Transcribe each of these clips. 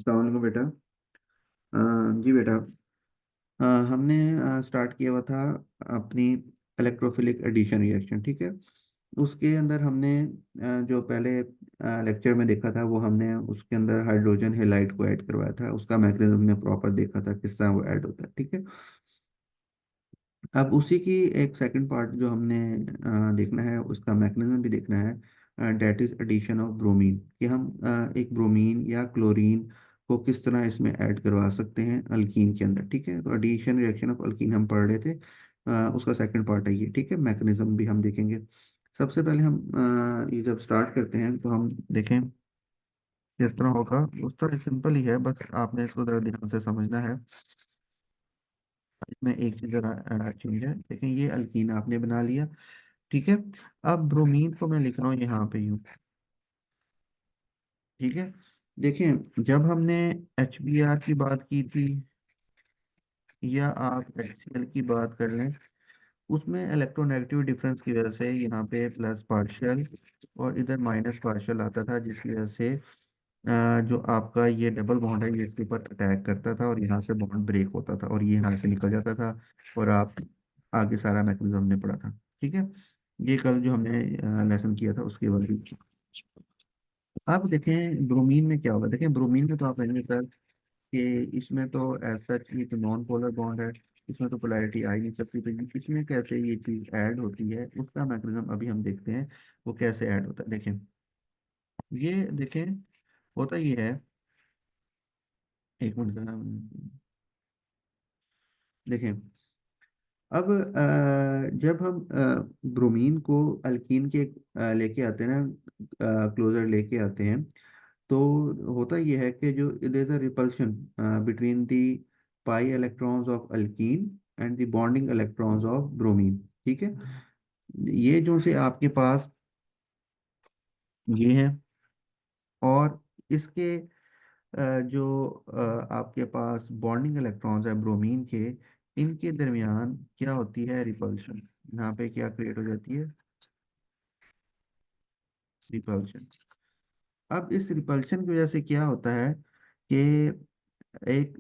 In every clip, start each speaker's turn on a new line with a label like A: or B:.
A: अस्सलाम वालेकुम बेटा। अ, जी बेटा। हमने स्टार्ट किया हुआ था अपनी इलेक्ट्रोफिलिक एडिशन रिएक्शन, ठीक है। उसके अंदर हमने जो पहले लेक्चर में देखा था वो हमने उसके अंदर हाइड्रोजन हेलाइड को ऐड करवाया था, उसका मैकेनिज्म हमने प्रॉपर देखा था किस तरह वो ऐड होता है, ठीक है। अब उसी की एक सेकंड पार्ट जो हमने देखना है, उसका मैकेनिज्म भी देखना है, that is addition of bromine, कि हम एक ब्रोमीन या क्लोरीन को किस तरह इसमें ऐड करवा सकते हैं अल्कीन के अंदर, ठीक है। तो एडिशन रिएक्शन ऑफ अल्कीन हम पढ़ रहे थे, उसका सेकंड पार्ट है ये, ठीक है। मैकेनिज्म भी हम देखेंगे। सबसे पहले हम ये जब स्टार्ट करते हैं तो हम देखें किस तरह होगा। उस तरह सिंपल ही है, बस आपने इसको जरा ध्यान से समझना है। इसमें एक चीज जरा चेंज है, देखें ये अल्कीन आपने बना लिया, ठीक है। अब ब्रोमीन को मैं लिख रहा हूँ यहाँ पे यूं, ठीक है। देखें जब हमने HBr की बात की थी, या आप HCl की बात कर लें, उसमें इलेक्ट्रोनेगेटिव डिफरेंस की वजह से यहाँ पे प्लस पार्शियल और इधर माइनस पार्शियल आता था, जिसकी वजह से जो आपका ये डबल बॉन्ड है ये इसके ऊपर अटैक करता था और यहाँ से बॉन्ड ब्रेक होता था और ये यहाँ से निकल जाता था। और आप आगे सारा मैकेनिज्म हमने पढ़ा था, ठीक है। ये कल जो हमने लेसन किया था उसके बाद ही। अब देखें ब्रोमीन में क्या होगा। देखें ब्रोमीन में तो आप कहेंगे सर कि इसमें तो ऐसा ये तो नॉन पोलर बॉन्ड है, इसमें तो पोलैरिटी आ ही नहीं सकती, तो इसमें कैसे ये चीज ऐड होती है उसका मैकेनिज्म अभी हम देखते हैं वो कैसे ऐड होता है। देखें ये देखें होता ये है, एक मिनट जरा, देखें। अब जब हम ब्रोमीन को अल्कीन के लेके आते हैं ना, क्लोजर लेके आते हैं, तो होता यह है कि जो there is a repulsion between the pi electrons of alkene and the bonding electrons of bromine, ठीक है। ये जो से आपके पास ये है, और इसके जो आपके पास बॉन्डिंग इलेक्ट्रॉन्स है ब्रोमीन के, इनके दरमियान क्या होती है, रिपल्शन। यहाँ पे क्या क्रिएट हो जाती है, रिपल्शन। अब इस रिपल्शन की वजह से क्या होता है कि एक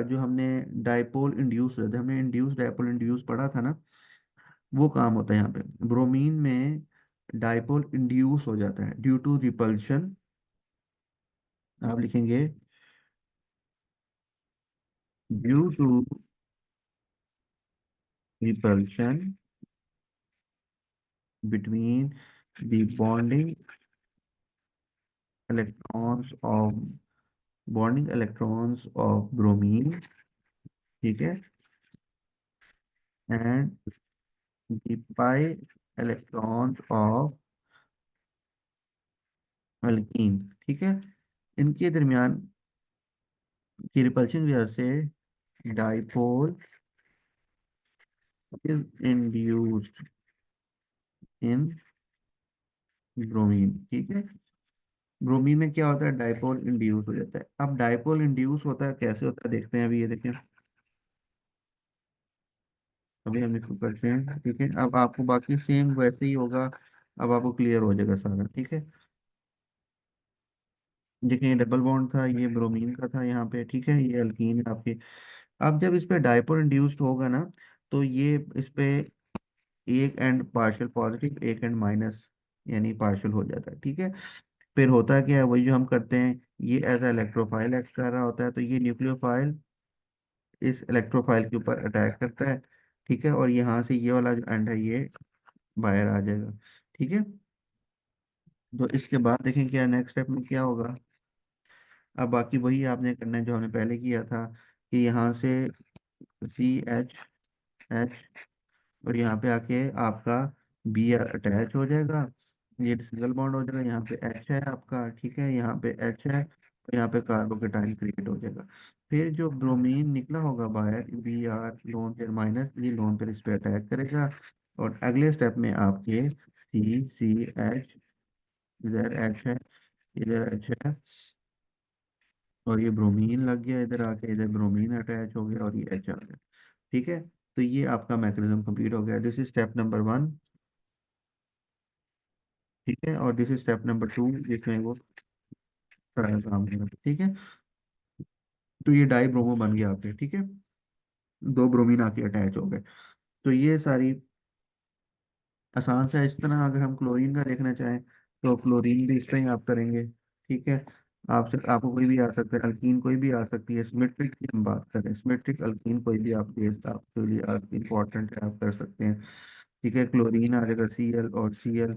A: जो हमने डाइपोल इंड्यूस हुआ था, हमने इंड्यूस डाइपोल इंड्यूस पढ़ा था ना, वो काम होता है यहाँ पे ब्रोमीन में। डाइपोल इंड्यूस हो जाता है ड्यू टू रिपल्शन। आप लिखेंगे due to repulsion between the electrons of bonding electrons of bromine, ठीक है, and the pi electrons of alkene, ठीक है। इनके दरमियान की रिपल्शन की वजह से dipole is induced in bromine, ठीक है। ब्रोमीन में क्या होता है, डाइपोल इंड्यूस हो जाता है। अब डाइपोल इंड्यूस होता है कैसे होता है देखते हैं, अभी ये देखें। अभी हम इसको करते हैं, ठीक है। अब आपको बाकी सेम वैसे ही होगा, अब आपको क्लियर हो जाएगा सारा, ठीक है। देखिए ये डबल बॉन्ड था, ये ब्रोमीन का था यहाँ पे, ठीक है, ये अल्कीन है आपके। अब जब इस पे डाइपोल इंड्यूस्ड होगा ना, तो ये इस पे एक एंड पार्शियल पॉजिटिव, एक एंड माइनस, यानी पार्शियल हो जाता है, ठीक है। फिर होता क्या है, वही जो हम करते हैं, ये एज इलेक्ट्रोफाइल एक्ट कर रहा होता है, तो ये न्यूक्लियोफाइल इस इलेक्ट्रोफाइल के ऊपर अटैक करता है, ठीक है। और यहाँ से ये वाला जो एंड है ये बाहर आ जाएगा, ठीक है। तो इसके बाद देखें क्या नेक्स्ट स्टेप में क्या होगा। अब बाकी वही आपने करना है जो हमने पहले किया था, कि यहाँ से CH और यहाँ पे आके आपका Br अटैच हो जाएगा, ये सिंगल बॉन्ड हो जाएगा, यहाँ पे H है आपका, ठीक है, यहाँ पे H है, तो यहाँ पे कार्बोकेटाइन क्रिएट हो जाएगा। फिर जो ब्रोमीन निकला होगा बाहर, Br लोन पेयर माइनस, ये लोन पेयर इस पे अटैक करेगा, और अगले स्टेप में आपके CH, इधर H है, इधर H है, और ये ब्रोमीन लग गया इधर आके, इधर ब्रोमीन अटैच हो गया और ये H आ गया, ठीक है। तो ये आपका मैकेनिज्म कंप्लीट हो गया, दिस इज स्टेप नंबर 1, ठीक है। और दिस इज स्टेप नंबर 2 जिसमें वो सारा काम करेगा, ठीक है। तो ये डाई ब्रोमो बन गया आपके, ठीक है, दो ब्रोमीन आके अटैच हो गए। तो ये सारी आसान सा। इस तरह अगर हम क्लोरीन का देखना चाहें तो क्लोरीन भी इस तरह ही आप करेंगे, ठीक है। आपसे आपको कोई भी आ सकता है, अल्कीन कोई भी आ सकती है, सिमेट्रिक की हम बात करें, सिमेट्रिक अल्कीन कोई भी आपके लिए इम्पोर्टेंट है, आप कर सकते हैं, ठीक है। क्लोरीन आ जाएगा Cl और Cl,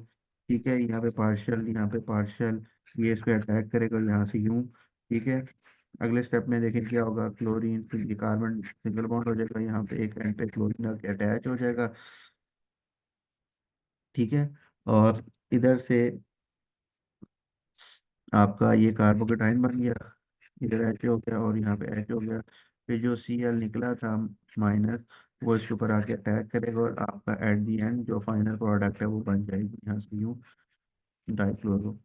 A: ठीक है, यहाँ पे पार्शियल, यहाँ पे पार्शियल, ये इस पे अटैक करेगा यहाँ से यूं, ठीक है। अगले स्टेप में देखें क्या होगा, क्लोरीन फिर कार्बन सिंगल बॉन्ड हो जाएगा, यहाँ पे एक एंड पे क्लोरीन आके अटैच हो जाएगा, ठीक है। और इधर से आपका ये कार्बोकेटाइन बन गया, इधर H हो गया और यहाँ पे H हो गया। फिर जो Cl निकला था माइनस, वो इसके ऊपर आके अटैक करेगा और आपका एट दी एंड जो फाइनल प्रोडक्ट है वो बन जाएगी यहाँ से यूँ, डाइक्लोरो,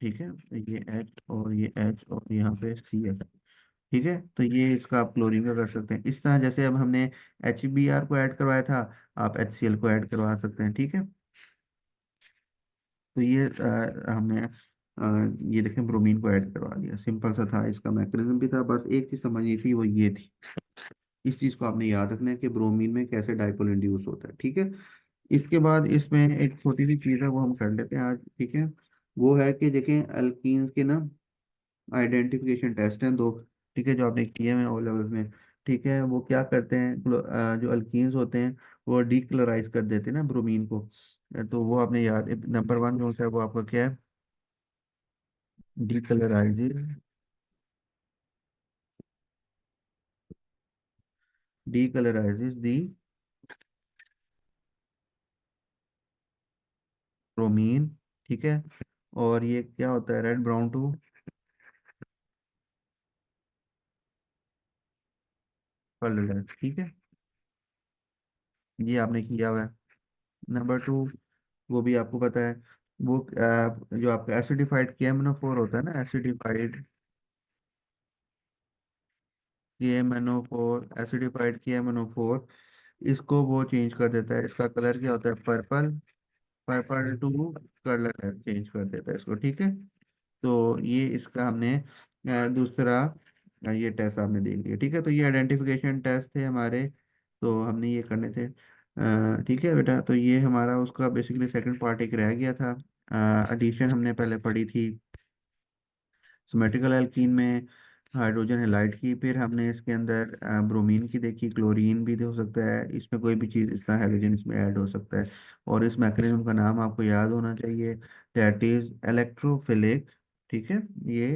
A: ठीक है। ये H और ये H और यहाँ पे Cl, ठीक है। तो ये इसका आप क्लोरीन का कर सकते हैं। इस तरह जैसे अब हमने HBr को ऐड करवाया था, आप HCl को ऐड करवा सकते हैं, ठीक है। तो ये हमने ये देखें ब्रोमीन को ऐड करवा दिया, सिंपल सा था, इसका मैकेनिज्म भी था, बस एक चीज़ समझनी थी वो ये थी। इस चीज़ को आपने याद रखना है कि ब्रोमीन में कैसे डाइपोल इंड्यूस होता है, ठीक है। इसके बाद इसमें एक छोटी सी चीज़ है वो हम कर लेते हैं आज, ठीक है। वो है कि देखें अल्कीन्स के ना आइडेंटिफिकेशन टेस्ट हैं दो, ठीक है, जो आपने किए हैं ओ लेवल में, ठीक है। वो क्या करते हैं, जो अल्कीन्स होते हैं वो डीक्लोराइज कर देते हैं ना ब्रोमीन को। तो वो आपने याद, नंबर वन जो है वो आपका क्या है, डीकलराइजेज, डीकलराइजेज दी ब्रोमीन, ठीक है। और ये क्या होता है, रेड ब्राउन टू कलरलेस, ठीक है। ये आपने किया हुआ है। नंबर टू, वो भी आपको पता है, वो जो आपका एसिडिफाइड KMnO4 होता है ना, एसिडिफाइड KMnO4, एसिडिफाइड KMnO4, इसको वो चेंज कर देता है, इसका कलर क्या होता है, purple, purple to colour change कर देता है इसको, ठीक है। तो ये इसका हमने दूसरा ये टेस्ट आपने देख लिया, ठीक है। तो ये आइडेंटिफिकेशन टेस्ट थे हमारे, तो हमने ये करने थे, ठीक है बेटा। तो ये हमारा उसका बेसिकली सेकंड पार्ट एक रह गया था। एडिशन हमने पहले पढ़ी थी, सिमेट्रिकल एल्कीन में हाइड्रोजन हैलाइड की, फिर हमने इसके अंदर ब्रोमीन की देखी, क्लोरीन भी हो सकता है इसमें, कोई भी चीज़ इसका हाइड्रोजन इसमें ऐड हो सकता है। और इस मैकेनिज्म का नाम आपको याद होना चाहिए, दैट इज इलेक्ट्रोफिलिक, ठीक है। ये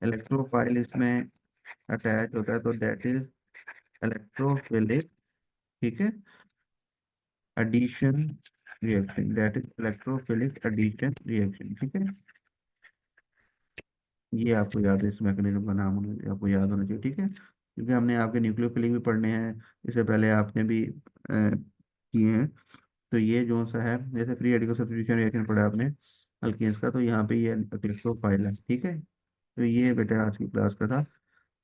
A: इलेक्ट्रोफाइल इसमें अटैच होता है, तो दैट इज इलेक्ट्रोफिलिक, ठीक है, addition reaction, that is electrophilic addition reaction, ठीक है। ये आपको याद है, इस मैकेनिज्म का नाम आपको याद होना चाहिए, ठीक है, क्योंकि हमने आपके न्यूक्लियोफिलिक भी पढ़ने हैं, इससे पहले आपने भी किए हैं। तो ये जो सा है, जैसे फ्री रेडिकल सब्स्टिट्यूशन रिएक्शन पढ़ा आपने अल्केन्स का, तो यहाँ पे ये इलेक्ट्रोफाइल है, ठीक है। तो ये बेटा आज की क्लास का था।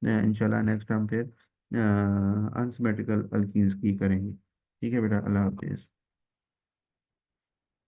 A: इंशाल्लाह नेक्स्ट हम फिर अनसिमेट्रिकल अल्कीन्स की करेंगे, ठीक है बेटा, अल्लाह हाफिज़।